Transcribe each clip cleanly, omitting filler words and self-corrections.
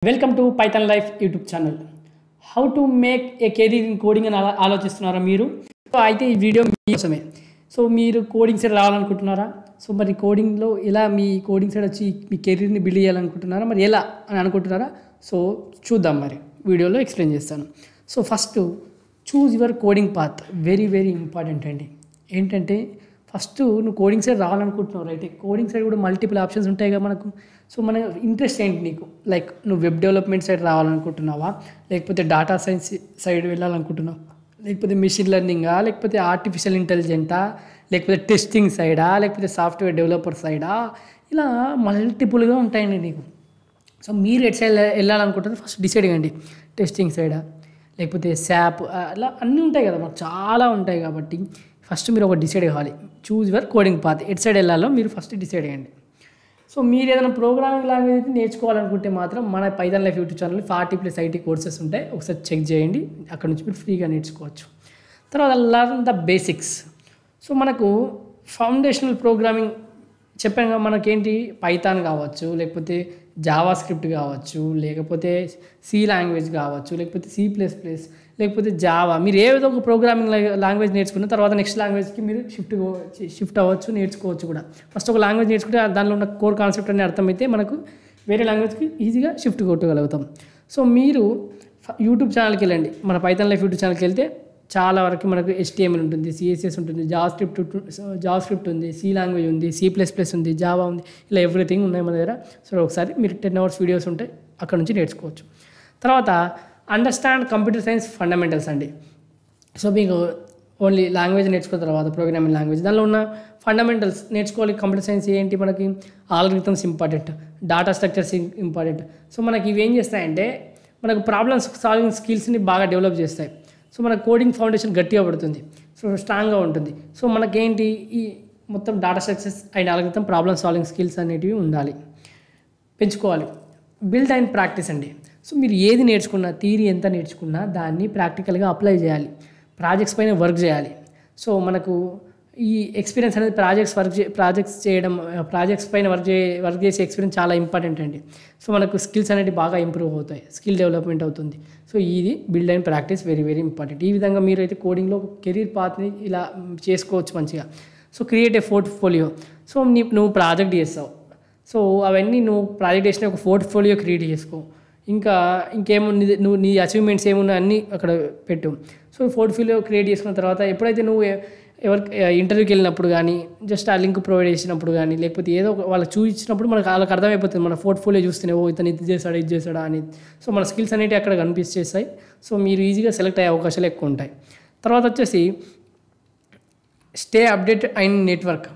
Welcome to Python life YouTube channel. How to make a career in coding అని ఆలోచిస్తున్నారా మీరు? So అయితే ఈ వీడియో మీకోసమే. సో మీరు కోడింగ్ సైడ్ రావాలనుకుంటున్నారా? సో మరి కోడింగ్లో ఎలా మీ కోడింగ్ సైడ్ వచ్చి మీ కెరీర్ని బిల్డ్ చేయాలనుకుంటున్నారా? మరి ఎలా అని అనుకుంటున్నారా? సో చూద్దాం, మరి వీడియోలో ఎక్స్ప్లెయిన్ చేస్తాను. So first choose your coding path. Very very important అండి. ఏంటంటే ఫస్ట్ నువ్వు కోడింగ్ సైడ్ రావాలనుకుంటున్నావు, రైట్? కోడింగ్ సైడ్ కూడా మల్టిపుల్ ఆప్షన్స్ ఉంటాయి కదా మనకు. సో మన ఇంట్రెస్ట్ ఏంటి నీకు? లైక్ నువ్వు వెబ్ డెవలప్మెంట్ సైడ్ రావాలనుకుంటున్నావా, లేకపోతే డాటా సైన్స్ సైడ్ వెళ్ళాలనుకుంటున్నావు, లేకపోతే మిషన్ లెర్నింగా, లేకపోతే ఆర్టిఫిషియల్ ఇంటెలిజెంటా, లేకపోతే టెస్టింగ్ సైడా, లేకపోతే సాఫ్ట్వేర్ డెవలపర్ సైడా, ఇలా మల్టిపుల్గా ఉంటాయండి నీకు. సో మీరు ఎట్ సైడ్ వెళ్ళాలనుకుంటున్నారు ఫస్ట్ డిసైడ్ కండి. టెస్టింగ్ సైడా, లేకపోతే శాప్, అలా అన్నీ ఉంటాయి కదా, మాకు చాలా ఉంటాయి. కాబట్టి ఫస్ట్ మీరు ఒక డిసైడ్ కావాలి. Choose your coding path. At side వెళ్ళాలో మీరు ఫస్ట్ డిసైడ్ అయ్యండి. సో మీరు ఏదైనా ప్రోగ్రామింగ్ లాంగ్వేజ్ నేర్చుకోవాలనుకుంటే మాత్రం మన Python life YouTube channel 40+ IT courses ఉంటాయి, ఒకసారి చెక్ చేయండి. అక్కడ నుంచి మీరు ఫ్రీగా నేర్చుకోవచ్చు. తర్వాత లర్న్ ద బేసిక్స్. సో మనకు ఫౌండేషనల్ ప్రోగ్రామింగ్ చెప్పాక మనకేంటి, పైథాన్ కావచ్చు, లేకపోతే జావా స్క్రిప్ట్ కావచ్చు, లేకపోతే సి లాంగ్వేజ్ కావచ్చు, లేకపోతే C++, లేకపోతే జావా. మీరు ఏదో ఒక ప్రోగ్రామింగ్ లాంగ్వేజ్ నేర్చుకున్న తర్వాత నెక్స్ట్ లాంగ్వేజ్కి మీరు షిఫ్ట్ అవ్వచ్చు, నేర్చుకోవచ్చు కూడా. ఫస్ట్ ఒక లాంగ్వేజ్ నేర్చుకుంటే దానిలో ఉన్న కోర్ కాన్సెప్ట్ అనేది అర్థమైతే మనకు వేరే లాంగ్వేజ్కి ఈజీగా షిఫ్ట్ కొట్టగలుగుతాం. సో మీరు యూట్యూబ్ ఛానల్కి వెళ్ళండి. మన పైథాన్ లైఫ్ యూట్యూబ్ ఛానల్కి వెళ్తే చాలా వరకు మనకు HTML ఉంటుంది, CSS ఉంటుంది, జావా స్క్రిప్ట్ ఉంది, సి లాంగ్వేజ్ ఉంది, C++ ఉంది, జావా ఉంది, ఇలా ఎవ్రీథింగ్ ఉన్నాయి మన దగ్గర. సో ఒకసారి మీరు 10 hours వీడియోస్ ఉంటాయి, అక్కడ నుంచి నేర్చుకోవచ్చు. తర్వాత అండర్స్టాండ్ కంప్యూటర్ సైన్స్ ఫండమెంటల్స్ అండి. సో మీకు ఓన్లీ లాంగ్వేజ్ నేర్చుకున్న తర్వాత ప్రోగ్రామింగ్ లాంగ్వేజ్ దానిలో ఉన్న ఫండమెంటల్స్ నేర్చుకోవాలి. కంప్యూటర్ సైన్స్ ఏంటి, మనకి algorithms important, data structures important. So మనకి ఇవి ఏం చేస్తాయంటే మనకు ప్రాబ్లమ్స్ సాల్వింగ్ స్కిల్స్ని బాగా డెవలప్ చేస్తాయి. సో మన కోడింగ్ ఫౌండేషన్ గట్టిగా పడుతుంది, సో స్ట్రాంగ్గా ఉంటుంది. సో మనకేంటి, ఈ మొత్తం data structures and algorithm problem solving skills అనేటివి ఉండాలి, పెంచుకోవాలి. బిల్డ్ అండ్ ప్రాక్టీస్ అండి. సో మీరు ఏది నేర్చుకున్నా, థియరీ ఎంత నేర్చుకున్నా దాన్ని ప్రాక్టికల్గా అప్లై చేయాలి, ప్రాజెక్ట్స్ పైన వర్క్ చేయాలి. సో మనకు ఈ ఎక్స్పీరియన్స్ అనేది ప్రాజెక్ట్స్ పైన వర్క్ చేసే ఎక్స్పీరియన్స్ చాలా ఇంపార్టెంట్ అండి. సో మనకు స్కిల్స్ అనేవి బాగా ఇంప్రూవ్ అవుతాయి, స్కిల్ డెవలప్మెంట్ అవుతుంది. సో ఇది build and practice very very important. ఈ విధంగా మీరు అయితే కోడింగ్లో కెరీర్ పాత్ని ఇలా చేసుకోవచ్చు మంచిగా. So create a portfolio. So నువ్వు ప్రాజెక్ట్ చేస్తావు, సో అవన్నీ నువ్వు ప్రాజెక్ట్ చేసిన ఒక పోర్ట్ఫోలియో క్రియేట్ చేసుకో. ఇంకేముంది, నువ్వు నీ అచీవ్మెంట్స్ ఏమున్నా అన్నీ అక్కడ పెట్టు. సో పోర్ట్ఫోలియో క్రియేట్ చేసుకున్న తర్వాత ఎప్పుడైతే నువ్వు ఇంటర్వ్యూకి వెళ్ళినప్పుడు కానీ, జస్ట్ ఆ లింక్ ప్రొవైడ్ చేసినప్పుడు కానీ, లేకపోతే ఏదో వాళ్ళకి చూపించినప్పుడు వాళ్ళకి అర్థమైపోతుంది, మన పోర్ట్ఫోలియో చూస్తేనే ఇతను ఇది చేశాడా అని. సో మన స్కిల్స్ అనేవి అక్కడ కనిపించేస్తాయి. సో మీరు ఈజీగా సెలెక్ట్ అయ్యే అవకాశాలు ఎక్కువ ఉంటాయి. తర్వాత వచ్చేసి stay updated and network.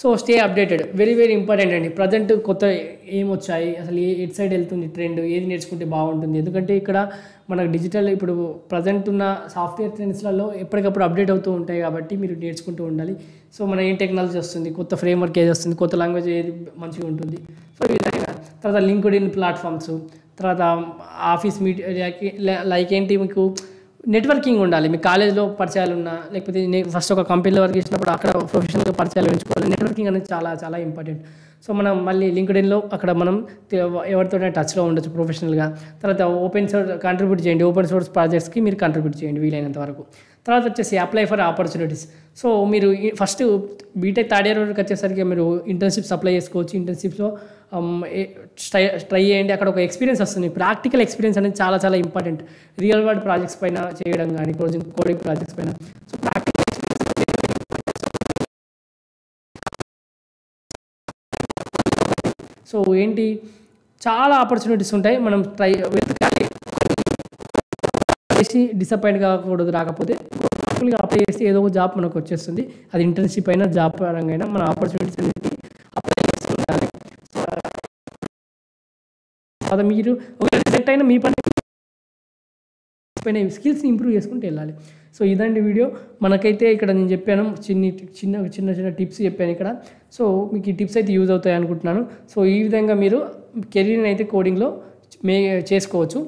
So stay updated very very important అండి. ప్రజెంట్ కొత్త ఏమొచ్చాయి, అసలు ఎటు సైడ్ వెళ్తుంది ట్రెండ్, ఏది నేర్చుకుంటే బాగుంటుంది. ఎందుకంటే ఇక్కడ మనకు డిజిటల్ ఇప్పుడు ప్రజెంట్ ఉన్న సాఫ్ట్వేర్ ట్రెండ్స్లలో ఎప్పటికప్పుడు అప్డేట్ అవుతూ ఉంటాయి, కాబట్టి మీరు నేర్చుకుంటూ ఉండాలి. సో మన ఏం టెక్నాలజీ వస్తుంది, కొత్త ఫ్రేమ్వర్క్ ఏది వస్తుంది, కొత్త లాంగ్వేజ్ ఏది మంచిగా ఉంటుంది. సో ఈ విధంగా తర్వాత లింక్డ్ఇన్ ప్లాట్ఫామ్స్, తర్వాత ఆఫీస్ లైక్ ఏంటి, మీకు నెట్వర్కింగ్ ఉండాలి. మీ కాలేజ్లో పరిచయాలు ఉన్నా, లేకపోతే ఫస్ట్ ఒక కంపెనీలో వర్క్ చేసినప్పుడు అక్కడ ప్రొఫెషనల్గా పరిచయాలు పెంచుకోవాలి. నెట్వర్కింగ్ అనేది చాలా చాలా ఇంపార్టెంట్. సో మనం మళ్ళీ లింక్డ్ఇన్లో అక్కడ మనం ఎవరితోనే టచ్లో ఉండొచ్చు ప్రొఫెషనల్గా. తర్వాత ఓపెన్ సోర్స్ ప్రాజెక్ట్స్కి మీరు కంట్రిబ్యూట్ చేయండి వీలైనంత వరకు. తర్వాత వచ్చేసి అప్లై ఫర్ ఆపర్చునిటీస్. సో మీరు ఫస్ట్ బీటెక్ థర్డ్ ఇయర్ వరకు వచ్చేసరికి మీరు ఇంటర్న్షిప్స్ అప్లై చేసుకోవచ్చు. ఇంటర్న్షిప్స్లో ట్రై చేయండి, అక్కడ ఒక ఎక్స్పీరియన్స్ వస్తుంది. ప్రాక్టికల్ ఎక్స్పీరియన్స్ అనేది చాలా చాలా ఇంపార్టెంట్. రియల్ వరల్డ్ ప్రాజెక్ట్స్ పైన చేయడం కానీ, కోడింగ్ ప్రాజెక్ట్స్ పైన. సో ప్రాక్టికల్ సో ఏంటి, చాలా ఆపర్చునిటీస్ ఉంటాయి. మనం వెతకాలి, డిసప్పాయింట్ కాకూడదు. రాకపోతే అప్లై చేస్తే ఏదో ఒక జాబ్ మనకు వచ్చేస్తుంది. అది ఇంటర్న్షిప్ అయినా జాబ్ పరంగా అయినా మన ఆపర్చునిటీస్ అనేది అప్లై చేస్తుండాలి. తర్వాత మీరు ఒక రిజెక్ట్ అయినా మీ పని పైన స్కిల్స్ని ఇంప్రూవ్ చేసుకుంటూ వెళ్ళాలి. సో ఇదండి వీడియో. మనకైతే ఇక్కడ నేను చెప్పాను, చిన్న టిప్స్ చెప్పాను ఇక్కడ. సో మీకు ఈ టిప్స్ అయితే యూజ్ అవుతాయి అనుకుంటున్నాను. సో ఈ విధంగా మీరు కెరీర్ని అయితే కోడింగ్లో చేసుకోవచ్చు.